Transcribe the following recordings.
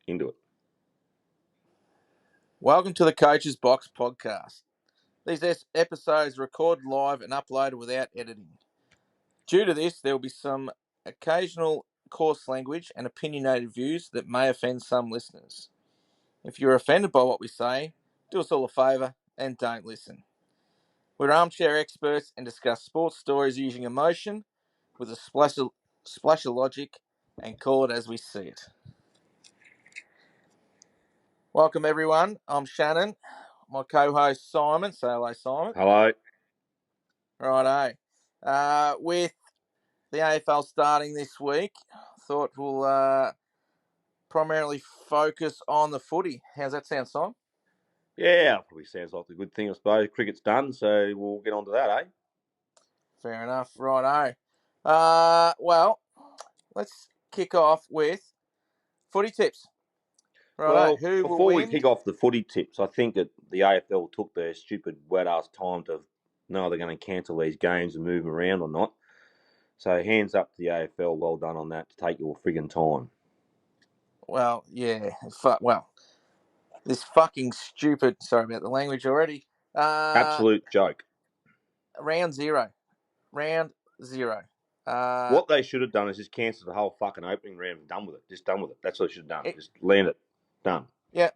Into it. Welcome to the Coach's Box podcast. These episodes are recorded live and uploaded without editing. Due to this, there will be some occasional coarse language and opinionated views that may offend some listeners. If you're offended by what we say, do us all a favour and don't listen. We're armchair experts and discuss sports stories using emotion with a splash of logic and call it as we see it. Welcome, everyone. I'm Shannon. My co-host Simon. Say hello, Simon. Hello. Righto. With the AFL starting this week, thought we'll primarily focus on the footy. How's that sound, Simon? Yeah, probably sounds like a good thing, I suppose. Cricket's done, so we'll get on to that, eh? Fair enough. Righto. Well, let's kick off with footy tips. Righto. Well, Who will before we win? kick off the footy tips, I think that the AFL took their stupid wet-ass time to know they're going to cancel these games and move them around or not. So hands up to the AFL. Well done on that to take your friggin' time. Well, yeah. Well, this fucking stupid. Sorry about the language already. Absolute joke. Round zero. What they should have done is just cancel the whole fucking opening round and done with it. Just done with it. That's what they should have done. Just land it. Done. Yeah.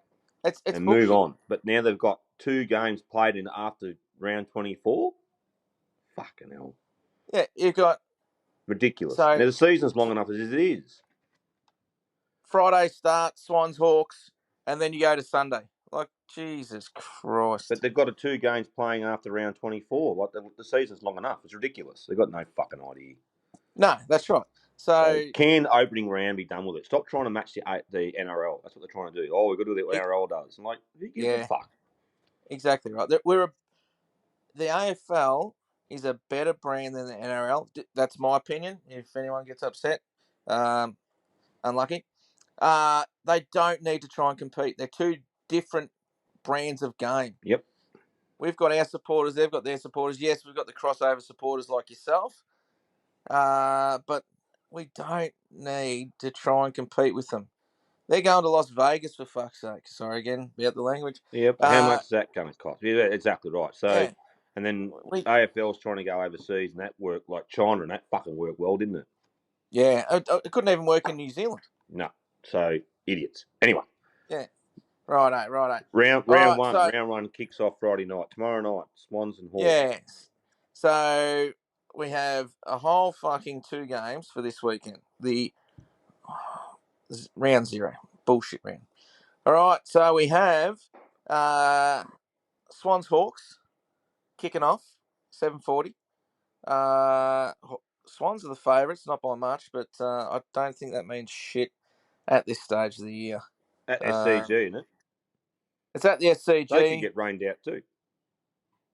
It's and bullshit. move on. But now they've got 2 games played in after round 24. Fucking hell. Yeah, you've got... Ridiculous. So, now, the season's long enough as it is. Friday start, Swans, Hawks, and then you go to Sunday. Like, Jesus Christ. But they've got 2 games playing after round 24. Like, the season's long enough. It's ridiculous. They've got no fucking idea. No, that's right. So can opening round be done with it? Stop trying to match the NRL. That's what they're trying to do. Oh, we've got to do what the NRL does. I'm like, who gives a fuck? Exactly right. The AFL is a better brand than the NRL. That's my opinion. If anyone gets upset, unlucky. They don't need to try and compete. They're 2 different brands of game. Yep. We've got our supporters. They've got their supporters. Yes, we've got the crossover supporters like yourself. But we don't need to try and compete with them. They're going to Las Vegas, for fuck's sake. Sorry again about the language. Yep. How much is that going to cost? Yeah, exactly right. So, yeah. And then AFL's trying to go overseas, and that worked like China, and that fucking worked well, didn't it? Yeah, it couldn't even work in New Zealand. No. So, idiots. Anyway. Yeah. Righto. Round one kicks off Friday night. Tomorrow night, Swans and Hawks. Yes. So we have a whole fucking 2 games for this weekend. The round 0. Bullshit round. All right, so we have Swans Hawks kicking off, 7:40. Swans are the favourites, not by much, but I don't think that means shit at this stage of the year. At SCG, isn't it? It's at the SCG. They could get rained out too.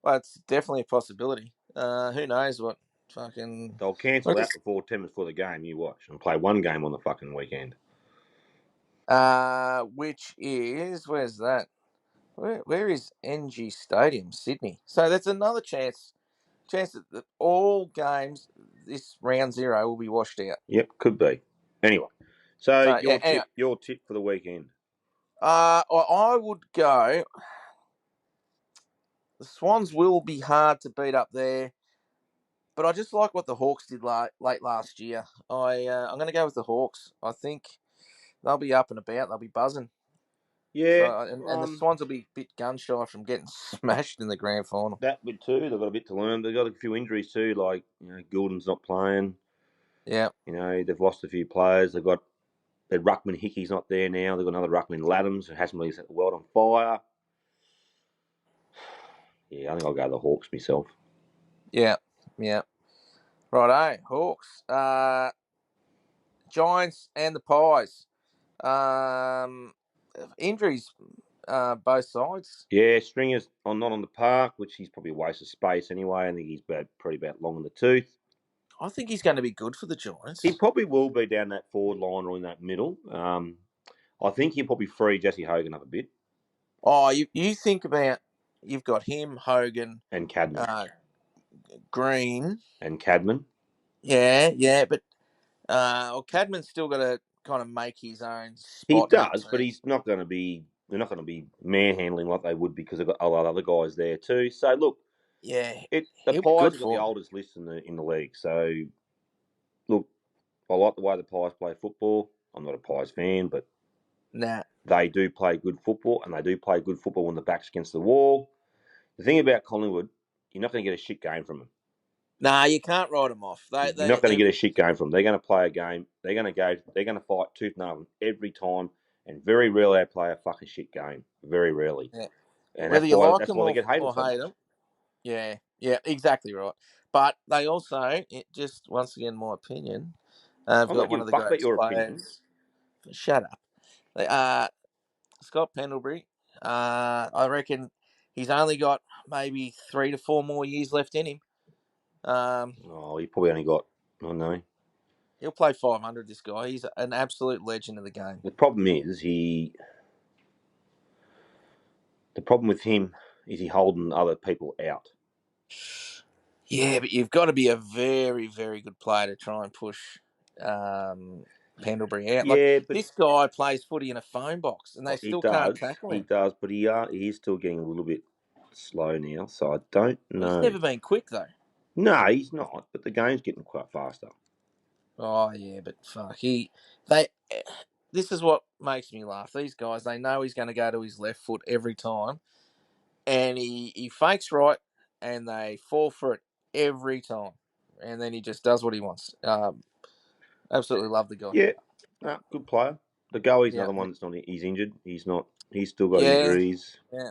Well, it's definitely a possibility. Who knows what fucking... They'll cancel that before 10 minutes before the game, you watch, and play 1 game on the fucking weekend. Which is... Where's that? Where is NG Stadium? Sydney. So that's another chance that all games this round 0 will be washed out. Yep, could be. Anyway, so your tip for the weekend? I would go... The Swans will be hard to beat up there, but I just like what the Hawks did late last year. I'm going to go with the Hawks. I think they'll be up and about. They'll be buzzing. Yeah. So, and the Swans will be a bit gun-shy from getting smashed in the grand final. That bit too. They've got a bit to learn. They've got a few injuries too, like Goulden's not playing. Yeah. They've lost a few players. They've got their ruckman Hickey's not there now. They've got another ruckman Laddams who hasn't really set the world on fire. Yeah, I think I'll go the Hawks myself. Yeah. Righto, Hawks. Giants and the Pies. Injuries, both sides. Yeah, Stringer's not on the park, which he's probably a waste of space anyway. I think he's pretty about long in the tooth. I think he's going to be good for the Giants. He probably will be down that forward line or in that middle. I think he'll probably free Jesse Hogan up a bit. Oh, you think about... You've got him, Hogan. And Cadman. Green. And Cadman. Yeah, but Cadman's still got to kind of make his own He spot in that does, but team. he's not going to be. They're not going to be manhandling like they would because they've got a lot of other guys there too. So look, Yeah, the he'll be Pies good have got the for him. oldest list in the league. So look, I like the way the Pies play football. I'm not a Pies fan, but Nah. they do play good football, and they do play good football when the back's against the wall. The thing about Collingwood, you're not going to get a shit game from them. Nah, you can't write them off. You're not going to get a shit game from them. They're going to play a game. They're going to go. They're going to fight tooth and nail every time, and very rarely they play a fucking shit game. Very rarely, Yeah. and Whether you like that's them why they get hated or so hate much. them, yeah, exactly right. But they also, just once again, my opinion, have I'm got not one giving of a the fuck about greatest your opinion. players. Shut up. They, Scott Pendlebury. I reckon he's only got maybe 3 to 4 more years left in him. He probably only got. I don't know. He'll play 500. This guy, he's an absolute legend of the game. The problem is he. The problem with him is he holding other people out. Yeah, but you've got to be a very, very good player to try and push Pendlebury out. Like, Yeah, but this guy plays footy in a phone box, and they he still can't does. tackle He him. does, but he is still getting a little bit slow now. So I don't He's know. never been quick though. No, he's not. But the game's getting quite faster. Oh yeah, but fuck, they. This is what makes me laugh. These guys, they know he's going to go to his left foot every time, and he fakes right, and they fall for it every time, and then he just does what he wants. Absolutely love the guy. Yeah, good player. The goalie's Yeah, another one that's not. He's injured. He's not. He's still got yeah, injuries. yeah.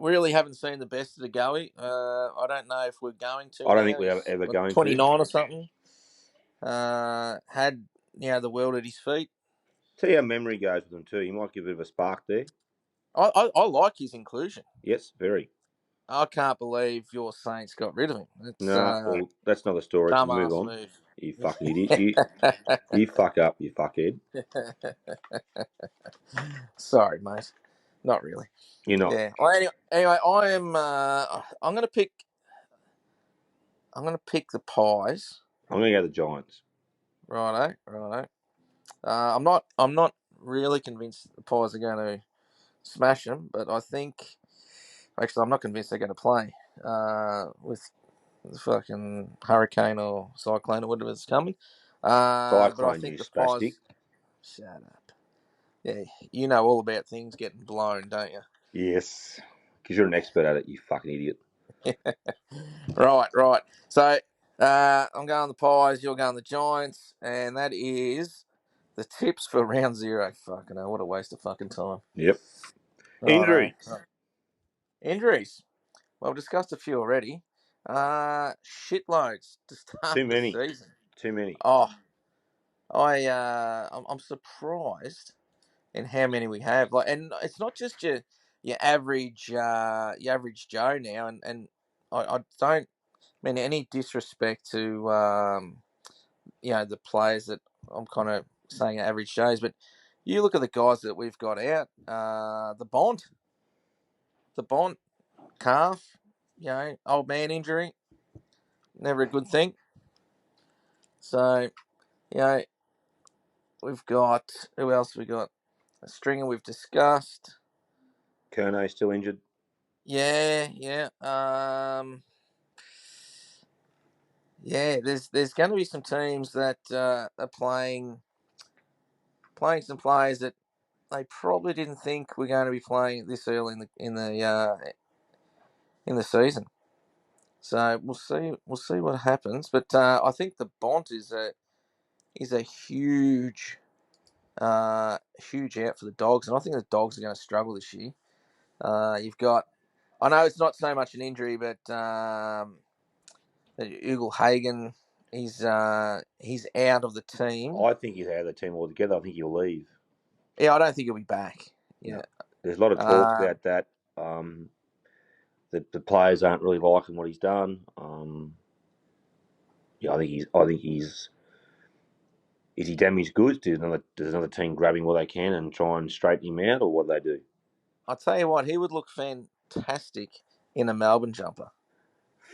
Really haven't seen the best of the Goey. I don't know if we're going to I don't think now. we're He's ever what, going to. 29 or something. Had the world at his feet. See how memory goes with him too. He might give a bit of a spark there. I like his inclusion. Yes, very. I can't believe your Saints got rid of him. It's Well, that's not the story. To move dumbass on. move. You fucking idiot. You fuck up, you fuckhead. Sorry, mate. Not really. You're not. Yeah. Well, anyway, I am. I'm gonna pick. I'm gonna pick the Pies. I'm going to go to the Giants. Righto, righto. I'm not really convinced the Pies are going to smash them, but I think. Actually, I'm not convinced they're going to play with the fucking hurricane or cyclone or whatever's coming. But I Cyclone, you think the spastic. Pies. Shut up. Yeah, you know all about things getting blown, don't you? Yes. Because you're an expert at it, you fucking idiot. Right. So I'm going the Pies, you're going the Giants, and that is the tips for round 0. Fucking hell, what a waste of fucking time. Yep. Righto. Injuries. Injuries. Well, we've discussed a few already. Shitloads to start Too the many. season. Too many. Oh, I'm surprised in how many we have. Like, and it's not just your average Joe now, and I don't mean any disrespect to the players that I'm kind of saying are average Joes, but you look at the guys that we've got out. The Bond calf, old man injury, never a good thing. So, we've got who else? We got a stringer we've discussed. Kerno's still injured. Yeah. There's going to be some teams that are playing some players that they probably didn't think we're going to be playing this early in the season. So we'll see what happens. But I think the Bont is a huge out for the Dogs, and I think the Dogs are going to struggle this year. You've got, I know it's not so much an injury, but Ugle Hagen, he's out of the team. I think he's out of the team altogether. I think he'll leave. Yeah, I don't think he'll be back. Yeah. No. There's a lot of talk about that. The players aren't really liking what he's done. I think he's. Is he damaged goods? Does another team grab him where they can and try and straighten him out, or what do they do? I'll tell you what, he would look fantastic in a Melbourne jumper.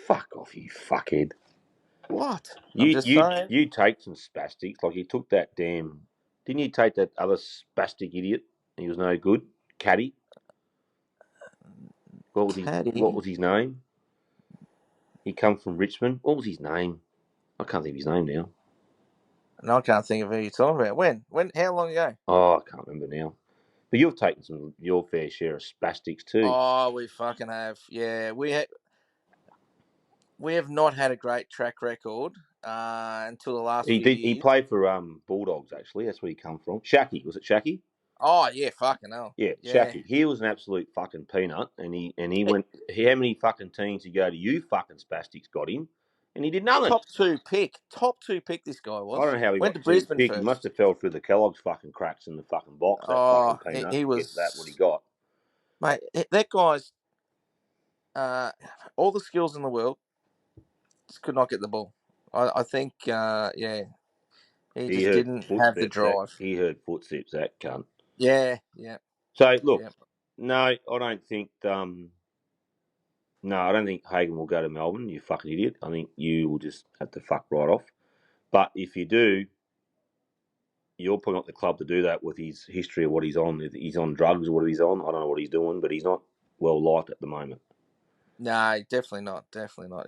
Fuck off, you fuckhead. What? I'm just saying. You take some spastics. Like, you took that damn. Didn't you take that other spastic idiot? He was no good. Caddy. What Caddy. was his name? He come from Richmond. What was his name? I can't think of his name now. No, I can't think of who you're talking about. When? How long ago? Oh, I can't remember now. But you've taken your fair share of spastics too. Oh, we fucking have. Yeah, we have not had a great track record until the last He few did. He years. played for Bulldogs, actually. That's where he come from. Shacky, was it Shacky? Oh yeah, fucking hell. Yeah, Yeah. Shacky. He was an absolute fucking peanut, and he went. How many fucking teams to go to? You fucking spastics got him, and he did nothing. Top two pick. Top two pick. This guy I don't was. know how he Went to got two Brisbane pick. He must first. have fell through the Kellogg's fucking cracks in the fucking box. That fucking Oh, peanut he to get that what he was, got. mate. That guy's all the skills in the world, just could not get the ball. I think, yeah, he He just heard didn't have the footsteps. drive. That cunt. Yeah, yeah, So look, yeah. no, I don't think. No, I don't think Hagen will go to Melbourne. You fucking idiot. I think you will just have to fuck right off. But if you do, you're putting up the club to do that with his history of what he's on. If he's on drugs or what he's on, I don't know what he's doing, but he's not well liked at the moment. No, definitely not. Definitely not.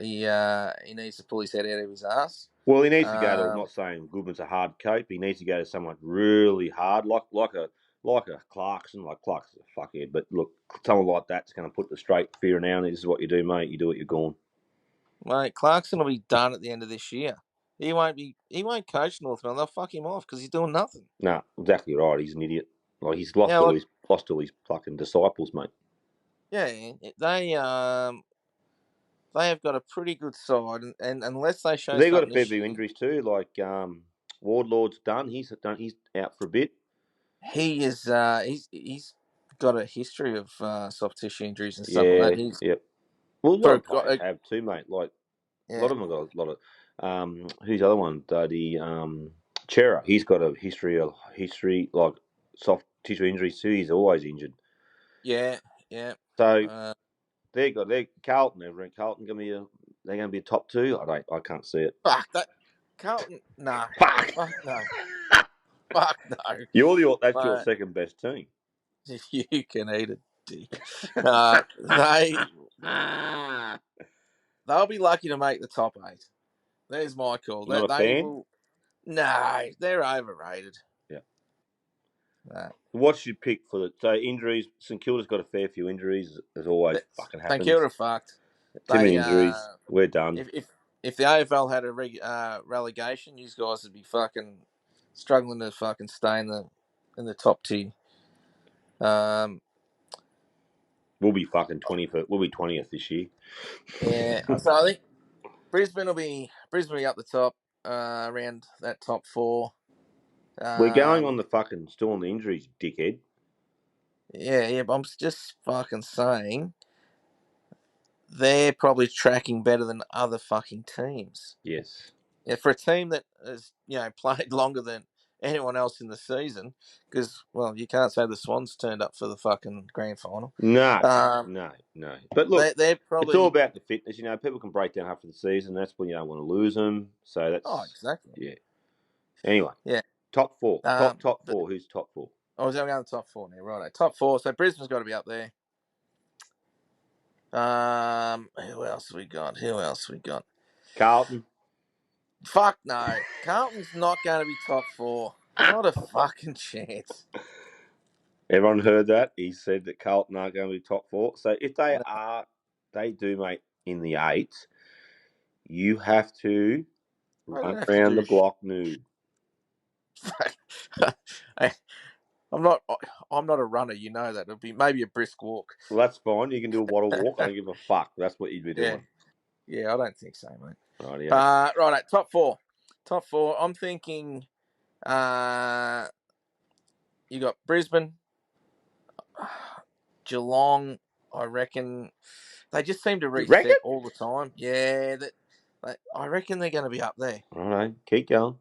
He needs to pull his head out of his ass. Well, he needs to go to. I'm not saying Goodman's a hard cope. He needs to go to someone really hard, like a Clarkson. Like Clarkson's a fuckhead, but look, someone like that's going to put the straight fear now. And this is what you do, mate. You do it, you're gone. Mate, Clarkson will be done at the end of this year. He won't be. He won't coach Northland. They'll fuck him off because he's doing nothing. No, exactly right. He's an idiot. Like, he's Yeah, like, lost all his fucking disciples, mate. yeah, they have got a pretty good side, and unless they show They've got a something fair this few year, injuries too. Like Wardlord's done. He's out for a bit. he is. He's got a history of soft tissue injuries and stuff like Yeah, that. He's yep. Well, a lot for of players have too, mate. Like a lot yeah, of them have got a lot of. Who's the other one? Chera. He's got a history like soft tissue injuries too. He's always injured. yeah, yeah. So they're Carlton. Carlton they're going to be a top two. I can't see it. Fuck that, Carlton. No, Fuck. fuck no, fuck no. That's your second best team. You can eat a dick. They'll be lucky to make the top 8. There's my call. Not a They fan. will. No, they're overrated. Yeah. No. What should you pick for the injuries? St Kilda's got a fair few injuries, as always fucking St happens. Kilda fucked. Too many They injuries. We're done. if the AFL had a relegation, you guys would be fucking struggling to fucking stay in the top tier. We'll be fucking 20th. We'll be 20th this year. Yeah. So I think Brisbane will be up the top, around that top 4. We're going on the fucking still on the injuries, dickhead. Yeah, but I'm just fucking saying they're probably tracking better than other fucking teams. Yes. Yeah, for a team that has played longer than anyone else in the season, because you can't say the Swans turned up for the fucking grand final. No. But look, they're probably it's all about the fitness. People can break down after the season. That's when you don't want to lose them. So that's exactly. Yeah. Anyway. Yeah. Top 4. Top 4. Who's top 4? I was going to the top 4 now, right? Top 4. So Brisbane's got to be up there. Who else have we got? Carlton. Fuck no. Carlton's not going to be top 4. Not a fucking chance. Everyone heard that. He said that Carlton aren't going to be top 4. So if they do make in the 8, you have to run around the block nude. I'm not a runner, you know that. It'll be maybe a brisk walk. Well, that's fine. You can do a waddle walk. I don't give a fuck. That's what you'd be doing. Yeah, I don't think so, mate. Right. Right, top 4. Top 4. I'm thinking you got Brisbane, Geelong, I reckon. They just seem to reset all the time. Yeah, I reckon they're going to be up there. All right, keep going.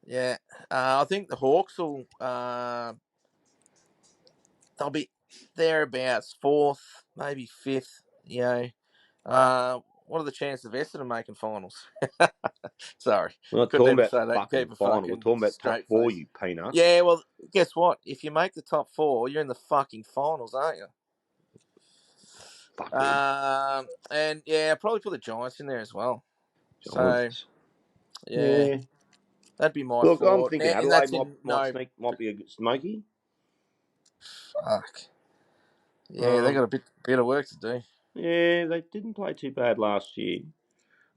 Yeah, I think the Hawks will. They'll be thereabouts 4th, maybe 5th. What what are the chances of Essendon making finals? Sorry, We're not couldn't talking even about say that. fucking Keep a final. We're fucking talking about top straight four, face. you peanuts. Yeah, well, guess what? If you make the top four, you're in the fucking finals, aren't you? Fuckhead. And yeah, I'll probably put the Giants in there as well. So Giants. yeah, Yeah. that'd be my Look, I'm thought. thinking Now, and Adelaide that's might in might no sneak, might be a good smoky. fuck. Yeah, they Um, got a bit of work to do. yeah, they didn't play too bad last year.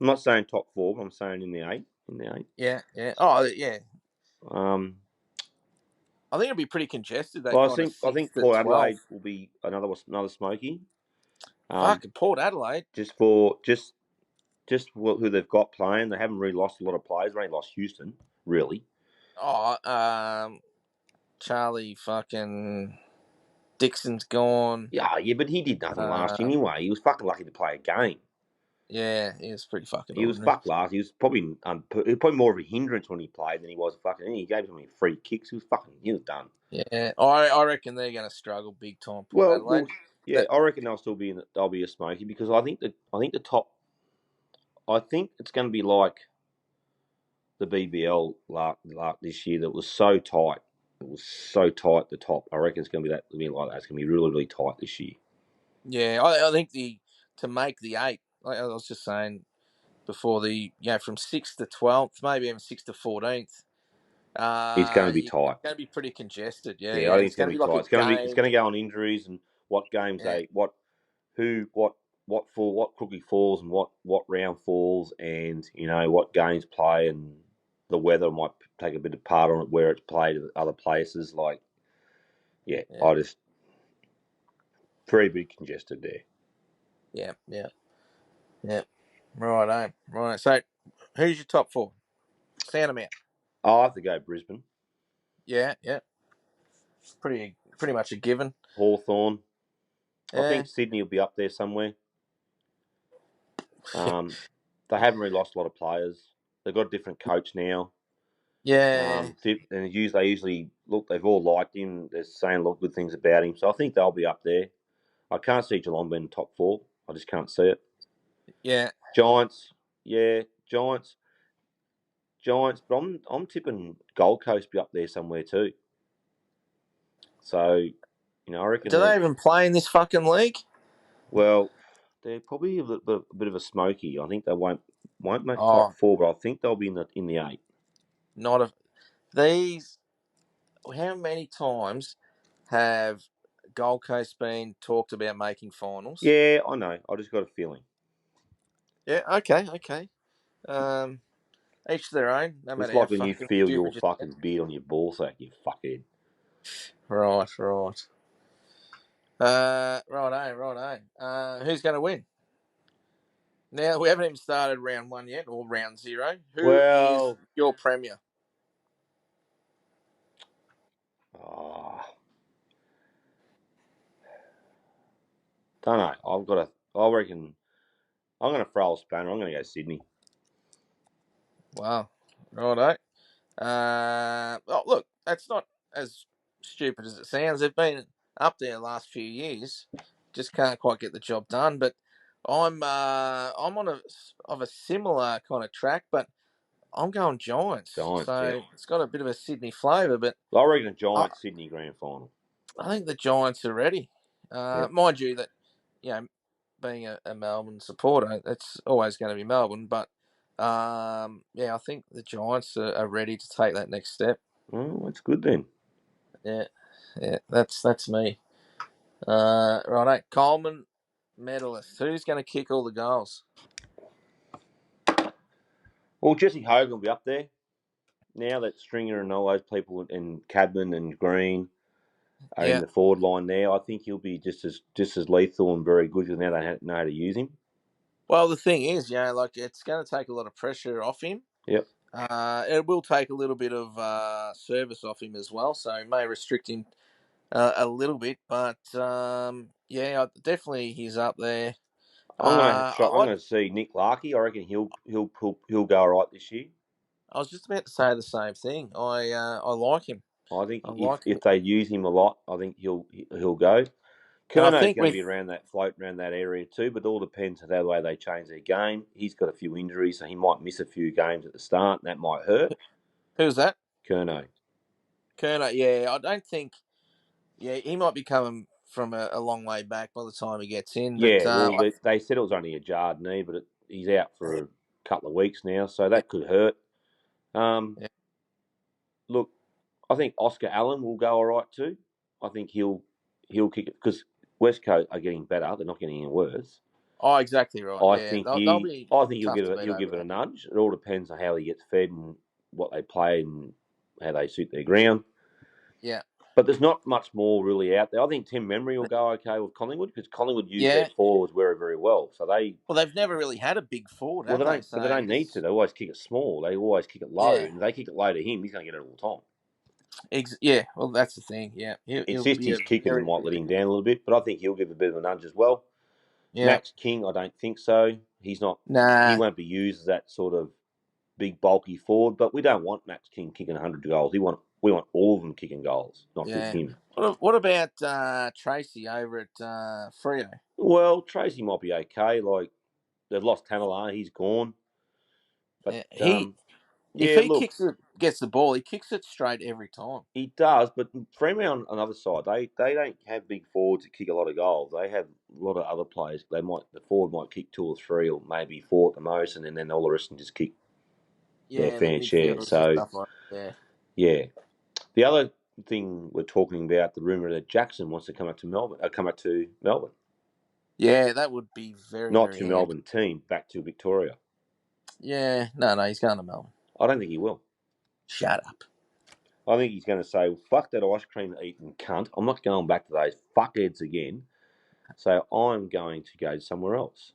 I'm not saying top four, but I'm saying in the eight. In the eight. Yeah, yeah. Oh, yeah. Um, I think it'll be pretty congested. That well, kind of I 6 think to Port 12. Adelaide will be another smoky. Fucking Port Adelaide. Just who they've got playing. They haven't really lost a lot of players. They only lost Houston, really. Oh, Charlie fucking Dixon's gone. Yeah, but he did nothing last year Uh, anyway. He was fucking lucky to play a game. yeah, he was pretty fucking He was ordinary. fucked last. He was probably more of a hindrance when he played than he was fucking. He gave him free kicks. He was done. Yeah, I reckon they're going to struggle big time, Port Adelaide. Well, yeah, That I reckon they'll be a smoky because I think the top. I think it's going to be like the BBL this year that was so tight. It was so tight at the top. I reckon it's going to be like that. It's going to be really, really tight this year. yeah, I think to make the 8. Like I was just saying before, from 6th to 12th, maybe even 6th to 14th. It's going to be It's tight. going to be pretty congested. Yeah, Yeah, I yeah. think It's it's going going to to be be like tight. a It's game. going to go on injuries and what games Yeah, what cookie falls and what round falls, and what games play, and the weather might take a bit of part on it where it's played at other places. Like, yeah, yeah, I just very big congested there. yeah, yeah, yeah. Right, right. So, who's your top 4? Sound them out. I have to go Brisbane, Yeah, yeah. Pretty much a given. Hawthorn. I Yeah, think Sydney will be up there somewhere. They haven't really lost a lot of players. They've got a different coach now. yeah, They usually look. They've all liked him. They're saying a lot of good things about him. So I think they'll be up there. I can't see Geelong being top 4. I just can't see it. yeah. Giants, yeah, Giants. But I'm tipping Gold Coast be up there somewhere too. So, I reckon Do they that. even play in this fucking league? Well, they're probably a bit of a smoky. I think they won't make top Oh, 4, but I think they'll be in the 8. not a. These. How many times have Gold Coast been talked about making finals? Yeah, I know. I just got a feeling. Yeah. Okay. Um, each their own. No It's matter how like when you fucking feel your stupid you fucking beard on your ballsack, you fuckhead. Right. Righto. Who's going to win? Now, we haven't even started round 1 yet, or round 0. Who is Well, your premier? oh, don't know. I reckon I'm going to throw a spanner. I'm going to go Sydney. Wow. Righto. Look, that's not as stupid as it sounds. They've been up there the last few years, just can't quite get the job done. But I'm on a similar kind of track, but I'm going Giants. Giants, yeah. So it's got a bit of a Sydney flavour, but I reckon a I, Giants Sydney grand final. I think the Giants are ready. Yeah. Mind you that being a Melbourne supporter, it's always going to be Melbourne, but. I think the Giants are ready to take that next step. Oh, that's good then. Yeah, that's me. Righto, Coleman medalist. Who's going to kick all the goals? Well, Jesse Hogan will be up there. Now that Stringer and all those people and Cadman and Green are in Yeah. the forward line there, I think he'll be just as lethal and very good because now they know how to use him. Well, the thing is, it's going to take a lot of pressure off him. Yep. It will take a little bit of service off him as well, so it may restrict him a little bit. But definitely he's up there. I'm gonna see Nick Larkey. I reckon he'll go all right this year. I was just about to say the same thing. I like him. I think I like him. if they use him a lot, I think he'll go. Kerno's going to be around that area too, but it all depends on the way they change their game. He's got a few injuries, so he might miss a few games at the start, and that might hurt. Who's that? Kerno. Yeah, I don't think. Yeah, he might be coming from a long way back by the time he gets in. But Yeah, well, they said it was only a jarred knee, but he's out for a couple of weeks now, so that could hurt. Yeah. Look, I think Oscar Allen will go all right too. I think he'll kick it because West Coast are getting better; they're not getting any worse. Oh, exactly right. I Yeah, think they'll be he'll tough give to it beat he'll over give it a there. nudge. It all depends on how he gets fed and what they play and how they suit their ground. Yeah. But there's not much more really out there. I think Tim Memory will go okay with Collingwood because Collingwood use their forwards very, very well. So they've never really had a big forward, have they? But they don't need to. They always kick it small. They always kick it low. Yeah. And if they kick it low to him, he's going to get it all the time. Yeah, well, that's the thing. Yeah, It's he'll just be his kicking that might let him down a little bit, but I think he'll give a bit of a nudge as well. Yeah. Max King, I don't think so. He's not. Nah. He won't be used as that sort of big, bulky forward, but we don't want Max King kicking 100 goals. We want all of them kicking goals, not just him. What about Tracy over at Freo? Well, Tracy might be okay. Like, they've lost Tamalay. He's gone. But if he gets the ball, he kicks it straight every time. He does, but Fremantle on the other side, they don't have big forwards that kick a lot of goals. They have a lot of other players. The forward might kick 2 or 3 or maybe 4 at the most, and then all the rest can just kick their fair share. So yeah. The other thing we're talking about, the rumour that Jackson wants to come up to Melbourne. Yeah, that would be not to Melbourne team, back to Victoria. Yeah, no, he's going to Melbourne. I don't think he will. Shut up. I think he's going to say, well, fuck that ice cream eating cunt. I'm not going back to those fuckheads again. So I'm going to go somewhere else.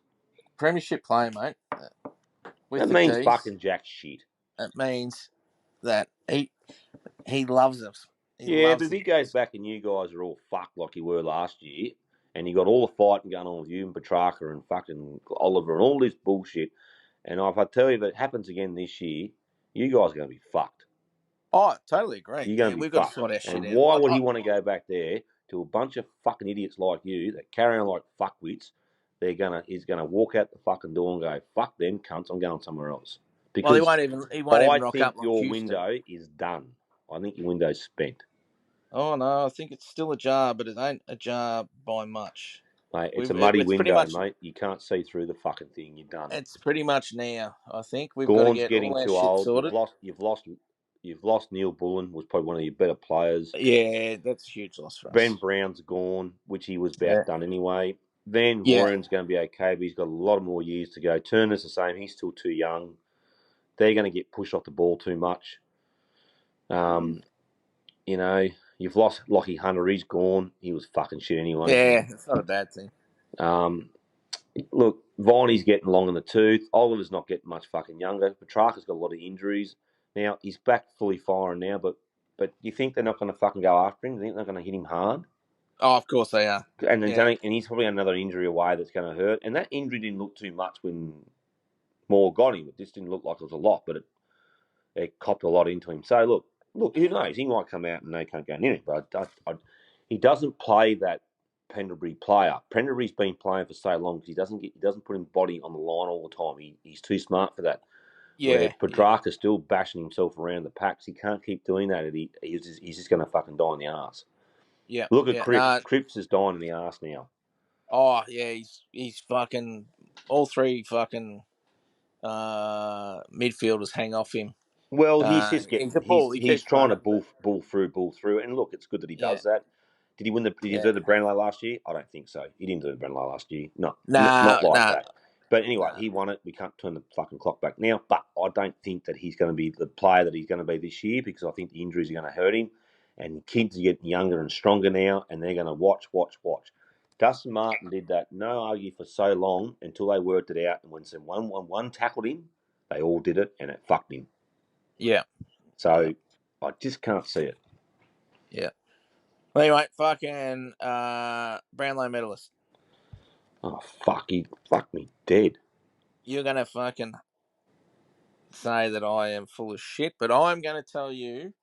Premiership player, mate. That means fucking jack shit. It means that he loves us. But if he goes back and you guys are all fucked like you were last year, and you got all the fighting going on with you and Petrarca and fucking Oliver and all this bullshit, and if I tell you that it happens again this year, you guys are going to be fucked. Oh, I totally agree. You're going to be fucked. Got to sort our shit and out. Why would he want to go back there to a bunch of fucking idiots like you that carry on like fuckwits? He's gonna walk out the fucking door and go, fuck them cunts, I'm going somewhere else. Because he won't even rock up like your window is done. I think your window's spent. Oh no, I think it's still ajar, but it ain't ajar by much. Mate, it's a muddy window, mate. You can't see through the fucking thing. You're done. It's pretty much now. I think we've got to get getting all our too shit old. Sorted. You've lost Neil Bullen, was probably one of your better players. Yeah, that's a huge loss for us. Ben Brown's gone, which he was about done anyway. Then Warren's going to be okay, but he's got a lot more years to go. Turner's the same. He's still too young. They're going to get pushed off the ball too much. You know, you've lost Lockie Hunter. He's gone. He was fucking shit anyway. Yeah, it's not a bad thing. Look, Viney's getting long in the tooth. Oliver's not getting much fucking younger. Petrarca's got a lot of injuries. Now, he's back fully firing now, but you think they're not going to fucking go after him? You think they're going to hit him hard? Oh, of course they are. And he's probably another injury away that's going to hurt. And that injury didn't look too much when Moore got him. It just didn't look like it was a lot, but it copped a lot into him. So, look, who knows? He might come out and they can't go near him. But he doesn't play that Pendlebury player. Pendlebury's been playing for so long because he doesn't put his body on the line all the time. He's too smart for that. Yeah, where Petrarca's still bashing himself around the packs. He can't keep doing that. He's just going to fucking die in the arse. Yeah. Look at Cripps. Cripps is dying in the arse now. Oh yeah, he's fucking all 3 fucking midfielders hang off him. Well, he's just getting. He's trying to bull through, and look, it's good that he does that. Did he win Did he do the Brownlow last year? I don't think so. He didn't do the Brownlow last year. No, not like that. But anyway, he won it. We can't turn the fucking clock back now. But I don't think that he's going to be the player that he's going to be this year because I think the injuries are going to hurt him. And kids are getting younger and stronger now, and they're going to watch. Dustin Martin did that, no argue, for so long until they worked it out. And when one tackled him, they all did it, and it fucked him. Yeah. So I just can't see it. Yeah. Anyway, fucking Brownlow medalist. Oh, fuck. He fucked me dead. You're going to fucking say that I am full of shit, but I'm going to tell you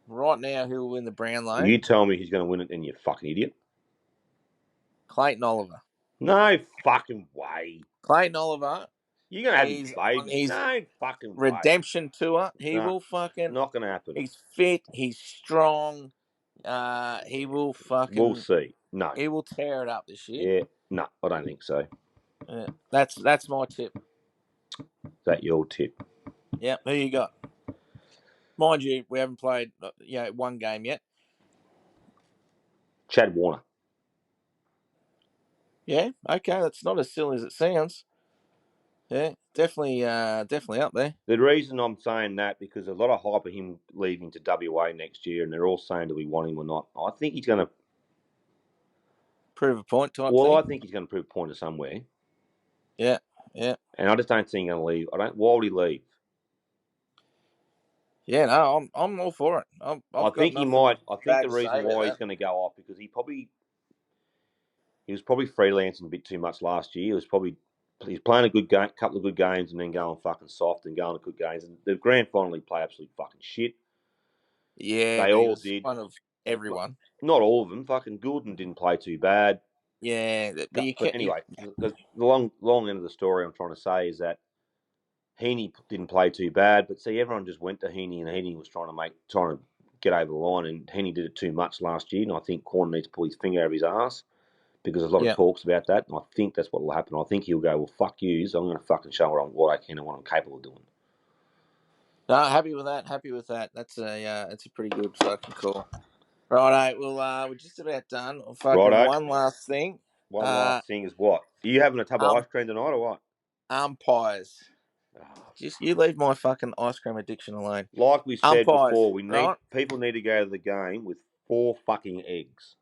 right now who will win the Brownlow. You tell me he's going to win it, then you fucking idiot. Clayton Oliver. No fucking way. Clayton Oliver You're going to have his is on baby. his No fucking way. redemption tour. He No, will fucking. not going to happen. He's fit. He's strong. He will fucking. We'll see. No. He will tear it up this year. Yeah. No, I don't think so. That's my tip. Is that your tip? Yeah. Who you got? Mind you, we haven't played one game yet. Chad Warner. Yeah. Okay. That's not as silly as it sounds. Yeah. Definitely up there. The reason I'm saying that because there's a lot of hype of him leaving to WA next year, and they're all saying do we want him or not. I think he's going to prove a point type Well, thing. I think he's going to prove a point to somewhere. Yeah. And I just don't think he's going to leave. Why would he leave? Yeah, no, I'm all for it. I think he might. I think the reason why he's going to go off because he was probably freelancing a bit too much last year. He's playing a good game, couple of good games, and then going fucking soft and going to good games. And the grand final he played absolute fucking shit. Yeah, they all did. One of everyone. Not all of them. Fucking Goulden didn't play too bad. Yeah, but anyway, the long end of the story I'm trying to say is that Heaney didn't play too bad, but see, everyone just went to Heaney, and Heaney was trying to get over the line, and Heaney did it too much last year, and I think Corn needs to pull his finger out of his ass because there's a lot of talks about that, and I think that's what will happen. I think he'll go, well, fuck you, so I'm going to fucking show what I can and what I'm capable of doing. No, happy with that. That's a pretty good fucking call. Righto, well, we're just about done. Fucking one last thing. One last thing is what? Are you having a tub of ice cream tonight or what? Umpires. Just you leave my fucking ice cream addiction alone. Like we said before, people need to go to the game with 4 fucking eggs.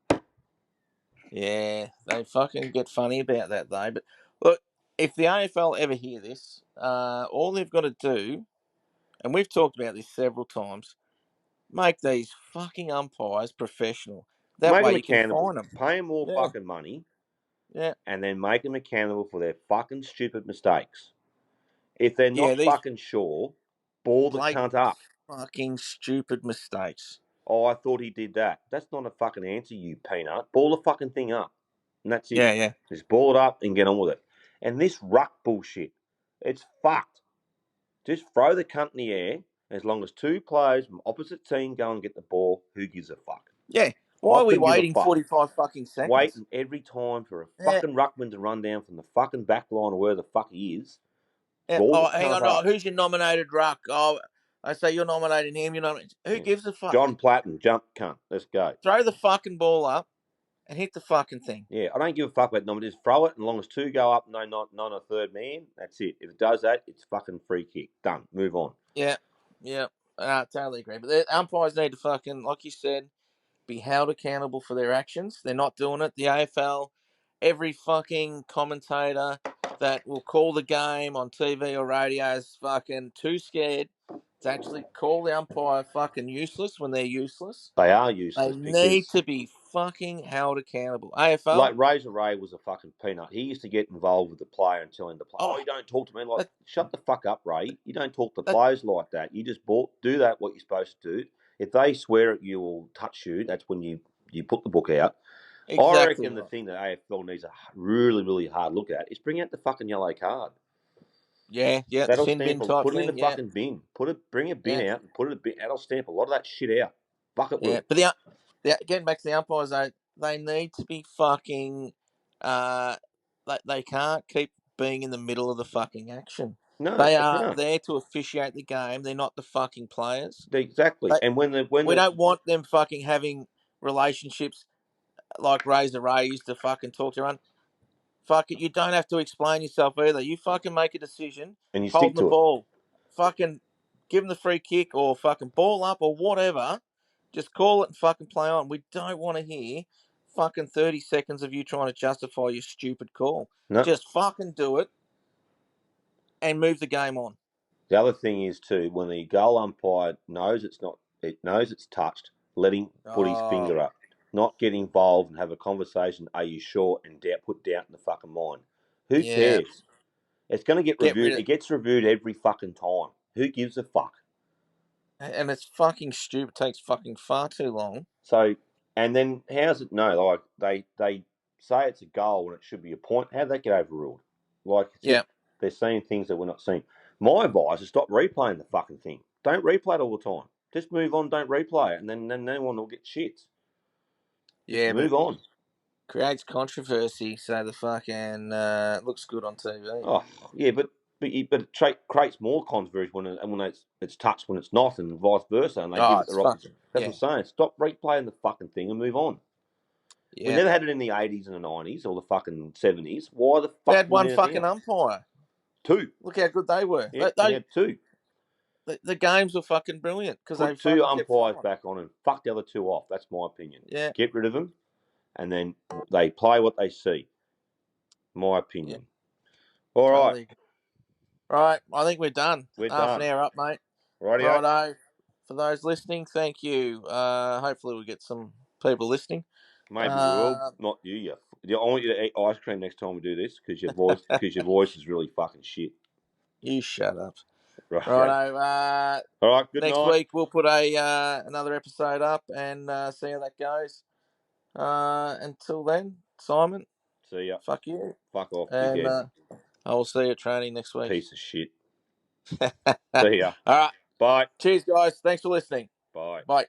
Yeah, they fucking get funny about that though. But look, if the AFL ever hear this, all they've got to do, and we've talked about this several times, make these fucking umpires professional. That way you can fine them. Pay them more fucking money. Yeah. And then make them accountable for their fucking stupid mistakes. If they're not fucking sure, ball the cunt up. Fucking stupid mistakes. Oh, I thought he did that. That's not a fucking answer, you peanut. Ball the fucking thing up. And that's it. Yeah. Just ball it up and get on with it. And this ruck bullshit, it's fucked. Just throw the cunt in the air. As long as 2 players from opposite team go and get the ball, who gives a fuck? Yeah. Why are we waiting 45 fucking seconds? Waiting every time for a fucking ruckman to run down from the fucking back line or where the fuck he is. Yeah. Hang on. Oh, who's your nominated ruck? Oh, I say you're nominating him. Who gives a fuck? John Platten, jump cunt. Let's go. Throw the fucking ball up and hit the fucking thing. Yeah, I don't give a fuck about number. Just throw it, and as long as 2 go up, not a third man, that's it. If it does that, it's fucking free kick. Done. Move on. Yeah. Totally agree. But the umpires need to fucking, like you said, be held accountable for their actions. They're not doing it. The AFL, every fucking commentator that will call the game on TV or radio is fucking too scared to actually call the umpire fucking useless when they're useless. They are useless. They need to be fucking held accountable. AFL, like Razor Ray was a fucking peanut. He used to get involved with the player and tell him to play. Oh, you don't talk to me like. Shut the fuck up, Ray. You don't talk to players like that. You just do that what you're supposed to do. If they swear at you or touch you, that's when you put the book out. Exactly. I reckon the thing that AFL needs a really, really hard look at is bring out the fucking yellow card. Yeah. That'll stamp. Put it in the fucking bin. Bring a bin out and put it in a bin. That'll stamp a lot of that shit out. Fuck it. Yeah, but getting back to the umpires, they need to be fucking. They can't keep being in the middle of the fucking action. No, they are there to officiate the game. They're not the fucking players. Exactly. And when we don't want them fucking having relationships like Razor Ray used to fucking talk to everyone. Fuck it, you don't have to explain yourself either. You fucking make a decision and you hold stick to the ball. Fucking give them the free kick or fucking ball up or whatever. Just call it and fucking play on. We don't want to hear fucking 30 seconds of you trying to justify your stupid call. No. Just fucking do it and move the game on. The other thing is too, when the goal umpire knows it's touched, let him put his finger up. Not get involved and have a conversation. Are you sure? And put doubt in the fucking mind. Who cares? It's going to get reviewed. It gets reviewed every fucking time. Who gives a fuck? And it's fucking stupid. It takes fucking far too long. So, and then how's it? No, like they say it's a goal and it should be a point. How did that get overruled? Like, it's Yeah. just, they're seeing things that we're not seeing. My advice is stop replaying the fucking thing. Don't replay it all the time. Just move on. Don't replay it, and then no one will get shit. Yeah, Move on. Creates controversy, so the fucking looks good on TV. Oh yeah, but it creates more controversy when it's touched when it's not, and vice versa. And they give it the It's right. fucking That's what I'm saying. Stop replaying the fucking thing and move on. yeah. We never had it in the 80s and the 90s or the fucking 70s. Why the fuck? We had one doing it fucking now? umpire. 2. Look how good they were. Yeah, we had 2. The games were fucking brilliant because they Put 2 fucking kept umpires flying. back on and fuck the other 2 off. That's my opinion. Yeah. Get rid of them, and then they play what they see. My opinion. All right. Right, I think we're done. We're Half done. an hour up, mate. Rightio. Righto. For those listening, thank you. Hopefully we'll get some people listening. Maybe we will. Not you. I want you to eat ice cream next time we do this because your voice is really fucking shit. You shut up. Right. Righto. All right. Good next night. week we'll put another episode up and see how that goes. Until then, Simon. See ya. Fuck you. Fuck off, And dickhead. I will see you at training next week. Piece of shit. See ya. All right. Bye. Cheers, guys. Thanks for listening. Bye. Bye.